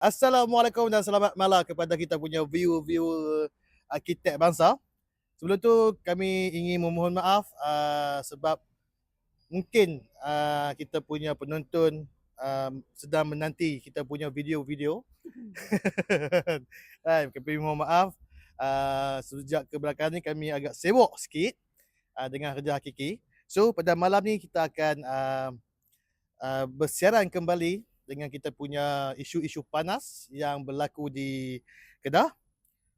Assalamualaikum dan selamat malam kepada kita punya viewer Arkitek Bangsa. Sebelum tu kami ingin memohon maaf sebab mungkin kita punya penonton sedang menanti kita punya video-video. Kami mohon maaf sejak kebelakangan ni kami agak sibuk sikit dengan kerja hakiki. So pada malam ni kita akan bersiaran kembali dengan kita punya isu-isu panas yang berlaku di Kedah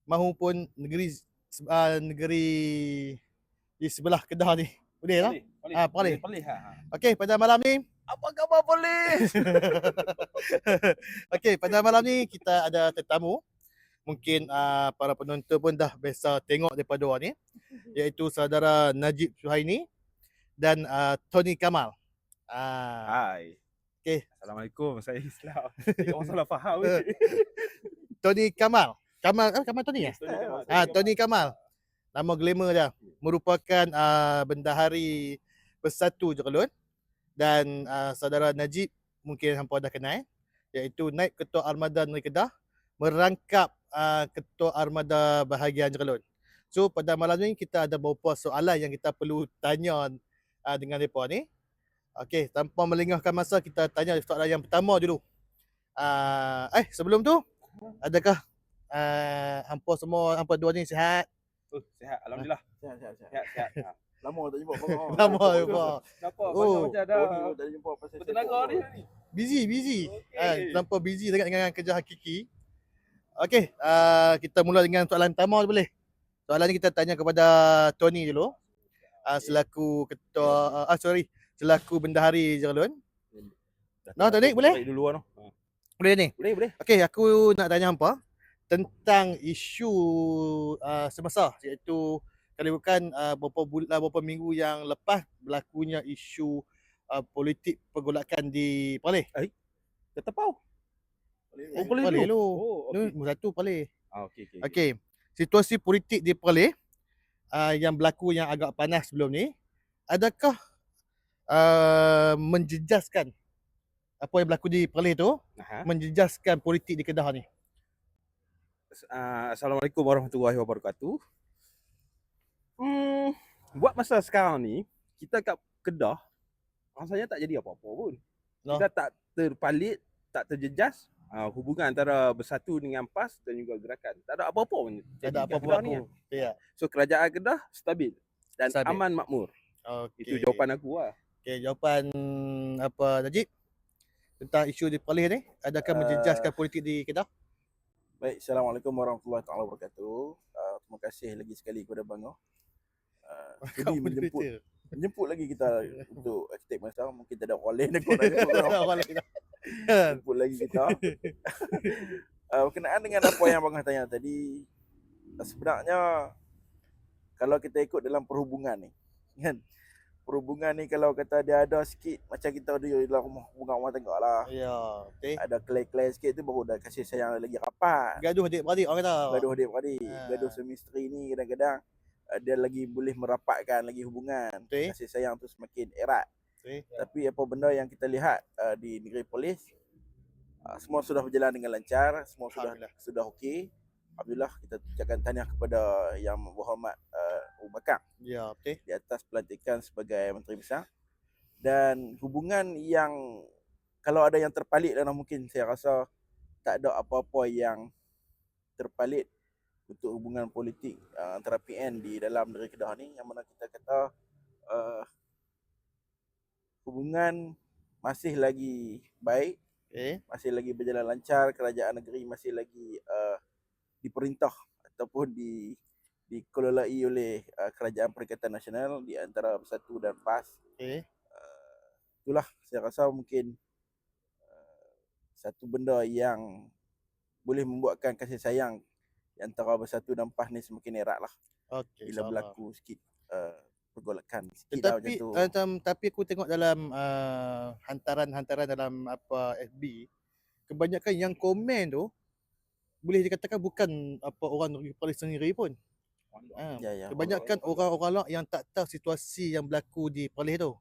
maupun negeri di sebelah Kedah ni. Boleh lah? Boleh. Boleh. Okey, pada malam ni Apa khabar polis? okey, pada malam ni kita ada tetamu. Mungkin para penonton pun dah biasa tengok daripada orang ni, iaitu saudara Najib Suhaini dan Tony Kamal. Hai. Okey. Assalamualaikum. Saya Islam. Orang salah faham. Tony Kamal. Kamal Tony ya? Tony Kamal. Nama glamour dia. Merupakan bendahari Bersatu Jeralud. Dan saudara Najib mungkin hampa dah kenal, iaitu Naib Ketua Armada Negeri Kedah merangkap Ketua Armada Bahagian Jeralud. So pada malam ni kita ada beberapa soalan yang kita perlu tanya dengan mereka ni. Okey, tanpa melengahkan masa kita tanya soalan yang pertama dulu. Sebelum tu adakah hampa semua, hampa dua ni sihat? Sihat. Alhamdulillah. Sihat. Lama tak jumpa abang. Lama jumpa. Kenapa? Oh. Macam ada Tak jumpa pasal bertenaga ni. Busy. Okey. Nampak busy dengan kerja hakiki. Okey, kita mula dengan soalan pertama boleh? Soalan ni kita tanya kepada Tony dulu. Selaku ketua selaku bendahari Jeralud. Tony boleh? Baik dulu noh. Boleh ni. Boleh. Okey, aku nak tanya hampa tentang isu semasa, iaitu kalau bukan beberapa minggu yang lepas berlakunya isu politik pergolakan di Perlis. Ketapau. Oh, Perlis Perlis dulu. dulu. Oh, okey. Ni satu Perlis. Okey. Okey. Situasi politik di Perlis yang berlaku yang agak panas sebelum ni, adakah menjejaskan apa yang berlaku di Perlis tu, menjejaskan politik di Kedah ni? Assalamualaikum warahmatullahi wabarakatuh. Buat masa sekarang ni, kita kat Kedah rasanya tak jadi apa-apa pun. No. Kita tak terpalit, tak terjejas hubungan antara Bersatu dengan PAS dan juga gerakan. Tak ada apa-apa pun. Tak ada kat apa-apa Kedah ni. berlaku. Ya. So kerajaan Kedah stabil dan Stabil. aman makmur. Okey. Itu jawapan aku lah. Okey, jawapan apa Najib tentang isu di Perlis ni, adakah menjejaskan politik di Kedah? Baik, Assalamualaikum warahmatullahi wabarakatuh. Terima kasih lagi sekali kepada Bang. Sudi menjemput lagi kita untuk Arkitek Bangsa. Mungkin tak ada orang lain nak jemput lagi kita. Berkenaan dengan apa yang Abang tanya tadi, sebenarnya kalau kita ikut dalam perhubungan ni, kan? Perhubungan ni kalau kata dia ada sikit macam kita ada dalam rumah tangga lah. Ya, okey. Ada klay-klay sikit tu baru dah kasih sayang lagi rapat. Gaduh adik-beradik orang kata. Gaduh adik-beradik, gaduh semisteri ni kadang-kadang dia lagi boleh merapatkan lagi hubungan. Betul. Kasih sayang tu semakin erat. Betul. Tapi apa benda yang kita lihat di negeri Perlis, semua sudah berjalan dengan lancar, semua sudah okey. Alhamdulillah, kita ucapkan tahniah kepada Yang Berhormat Abu Bakar Ya, betul. di atas pelantikan sebagai Menteri Besar. Dan hubungan yang kalau ada yang terpalit dan mungkin saya rasa tak ada apa-apa yang terpalit untuk hubungan politik antara PN di dalam negeri Kedah ni, yang mana kita kata hubungan masih lagi baik, masih lagi berjalan lancar, kerajaan negeri masih lagi diperintah ataupun dikelolai oleh Kerajaan Perikatan Nasional di antara Bersatu dan PAS. Itulah saya rasa mungkin satu benda yang boleh membuatkan kasih sayang antara Bersatu dan PAS ni semakin erat lah. Okey. Bila berlaku sikit pergolakan sikit lah macam tu. Tapi aku tengok dalam hantaran dalam FB, kebanyakan yang komen tu boleh dikatakan bukan orang negeri Perlis sendiri pun. Kebanyakan orang-orang yang tak tahu situasi yang berlaku di Perlis tu.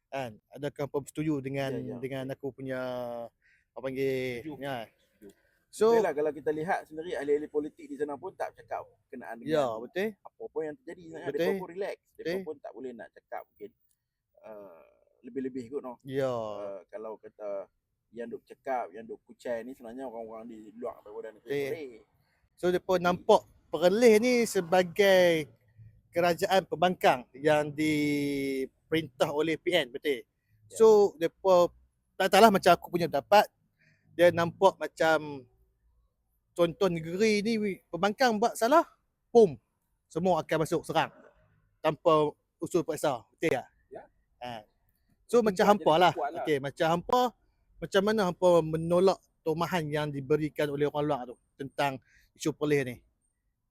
Kan? Adakah apa setuju dengan aku punya apa panggil? Ya. So, Betul lah, kalau kita lihat sendiri ahli-ahli politik di sana pun tak bercakap berkenaan ya, dengan betul. apa pun yang terjadi sebenarnya. Betul. Mereka pun relax. Mereka Betul. pun tak boleh nak cakap mungkin lebih-lebih kot no. Ya. Kalau kata yang duk cakap, yang duk kucai ni sebenarnya orang-orang di luar daripada negeri Betul. boleh. So, depa nampak Perlis ni sebagai kerajaan pembangkang yang diperintah oleh PN, betul. So, depa tak tahulah macam aku punya pendapat, dia nampak macam contoh negeri ni pembangkang buat salah, boom, semua akan masuk serang tanpa usul paksa, betul tak? Ya. So Tumpuan macam hampa jadi lah. tumpuan lah. Okey, macam hampa, macam mana hampa menolak tomahan yang diberikan oleh orang luar tu tentang isu Perlis ni?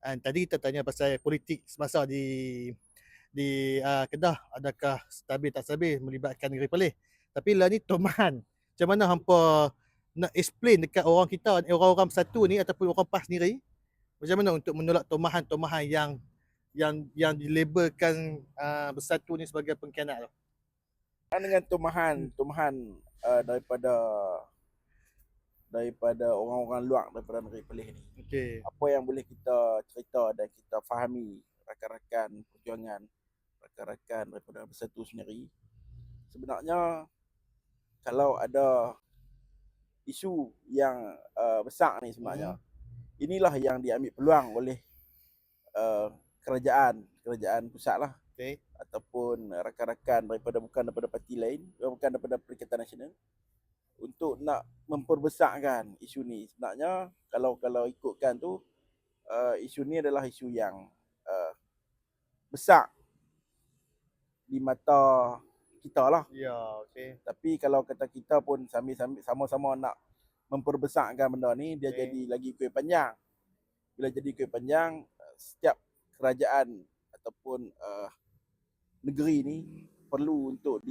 Tadi kita tanya pasal politik semasa di Kedah, adakah stabil tak stabil melibatkan negeri Perlis. Tapi lah ni tomahan. Macam mana hampa nak explain dekat orang kita, orang-orang Bersatu ni ataupun orang PAS sendiri, macam mana untuk menolak tomahan-tomahan yang dilabelkan Bersatu ni sebagai pengkhianat tu? Dengan tomahan daripada orang-orang luar daripada negeri Perlis ni. Okey. Apa yang boleh kita cerita dan kita fahami rakan-rakan perjuangan, rakan-rakan daripada Bersatu sendiri, sebenarnya kalau ada isu yang besar ni sebenarnya, inilah yang diambil peluang oleh kerajaan pusat lah, Okey. ataupun rakan-rakan bukan daripada parti lain, bukan daripada Perikatan Nasional, untuk nak memperbesarkan isu ni. Sebenarnya kalau ikutkan tu, isu ni adalah isu yang besar di mata kita lah. Ya, okey. Tapi kalau kata kita pun sama-sama nak memperbesarkan benda ni, dia jadi lagi kuih panjang. Bila jadi kuih panjang, setiap kerajaan ataupun negeri ni perlu untuk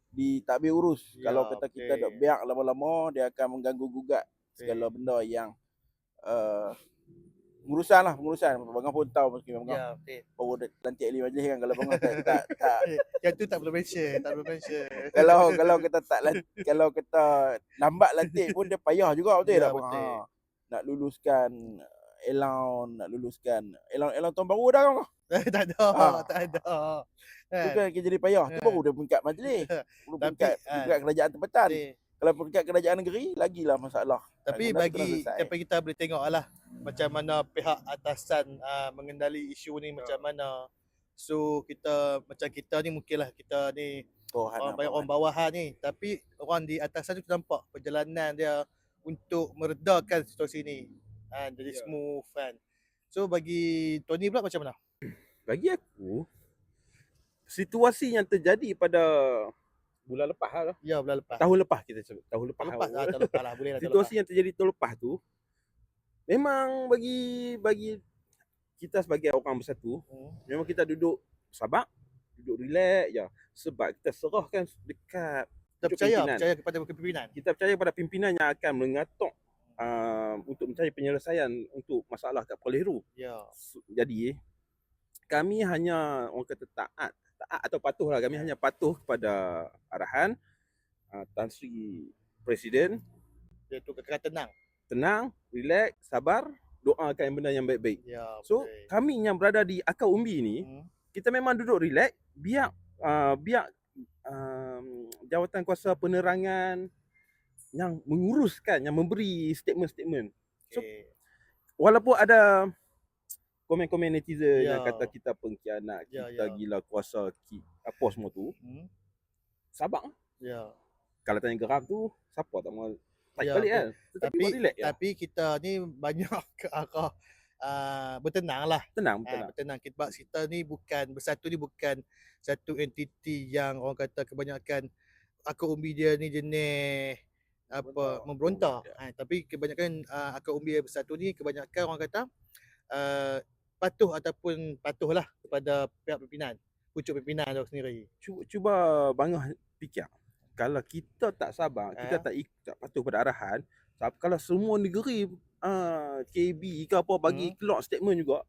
ditadbir urus. Ya, Kalau kata kita dok biar lama-lama, dia akan mengganggu gugat segala benda yang pengurusan. Abang pun tahu mungkin abang. Ya, okey. Baru lantik ahli majlis kan, kalau abang tak Yang tu tak perlu mention, kalau kita lambat lantik pun dia payah juga, betul Ya, tak abang? betul. Nak luluskan allowance tahun baru dah kan? Tak ada. Tu kan jadi payah. Tu baru dia peringkat majlis. Baru peringkat kerajaan tempatan. Kalau peringkat kerajaan negeri, lagilah masalah. Tapi bagi kita boleh tengok lah macam mana pihak atasan mengendali isu ni macam mana. So kita ni mungkinlah kita ni orang bawahan ni, tapi orang di atasan tu nampak perjalanan dia untuk meredakan situasi ni. Jadi smooth kan. So bagi Tony pula macam mana? Bagi aku, situasi yang terjadi pada bulan lepas lah. Ya, bulan lepas. Tahun lepas kita sebut. Tahun lepas lah, boleh lah. Situasi yang terjadi tahun lepas tu, memang bagi kita sebagai orang Bersatu, memang kita duduk sabar, duduk relax je. Sebab kita serahkan dekat Kita percaya kepada pimpinan. Kita percaya pada pimpinan yang akan mengatur untuk mencari penyelesaian untuk masalah kat Perlis tu. Ya. Jadi kami hanya orang kata taat atau patuh lah. Kami hanya patuh kepada arahan Tan Sri Presiden, Iaitu kekal tenang, relax, sabar, doakan benda yang baik-baik. Ya. So kami yang berada di akar umbi ni, kita memang duduk relax, biar jawatan kuasa penerangan yang menguruskan, yang memberi statement-statement. So walaupun ada komen-komen netizen yang kata kita pengkhianat, kita gila kuasa, apa semua tu, sabar. Ya. Kalau tanya geram tu, siapa tak mau tarik balik kan. Tapi kita ni banyak ke arah bertenang lah. Tenang. Bertenang. Sebab kita ni Bersatu ni bukan satu entiti yang orang kata kebanyakan akar umbi dia ni jenis memberontak. Tapi kebanyakan akar umbi Bersatu ni kebanyakan orang kata patuhlah kepada pihak pimpinan, pucuk pimpinan tu sendiri. Cuba bangah fikir. Kalau kita tak sabar, kita tak patuh pada arahan, kalau semua negeri KB ke apa bagi keluar statement juga,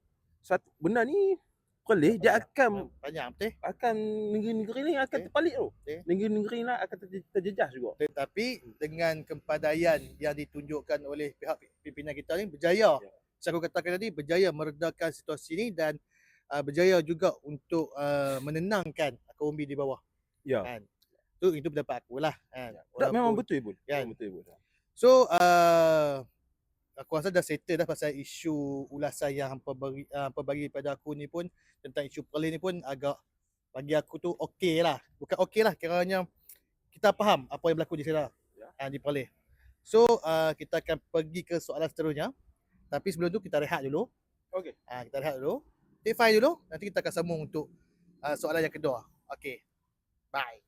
benda ni Perlis dia banyak betul. akan negeri-negeri ni akan Okey. terpalit tu. Okey. Negeri-negeri ni akan terjejas juga. Tetapi dengan kepandaian yang ditunjukkan oleh pihak pimpinan kita ni berjaya. Saya katakan tadi berjaya meredakan situasi ni dan berjaya juga untuk menenangkan kaum di bawah. Ya. Kan. Itu pendapat aku lah. Kan. Tak, memang betul Bun. Kan. Memang betul Bun. So aku rasa dah settle dah pasal isu ulasan yang hampa bagi pada aku ni pun tentang isu Perlis ni pun agak bagi aku tu okey lah. Bukan okey lah, kiranya kita faham apa yang berlaku di sana di Perlis. So kita akan pergi ke soalan seterusnya. Tapi sebelum tu kita rehat dulu. Okey. Kita rehat dulu. Take 5 dulu. Nanti kita akan sambung untuk soalan yang kedua. Okey. Bye.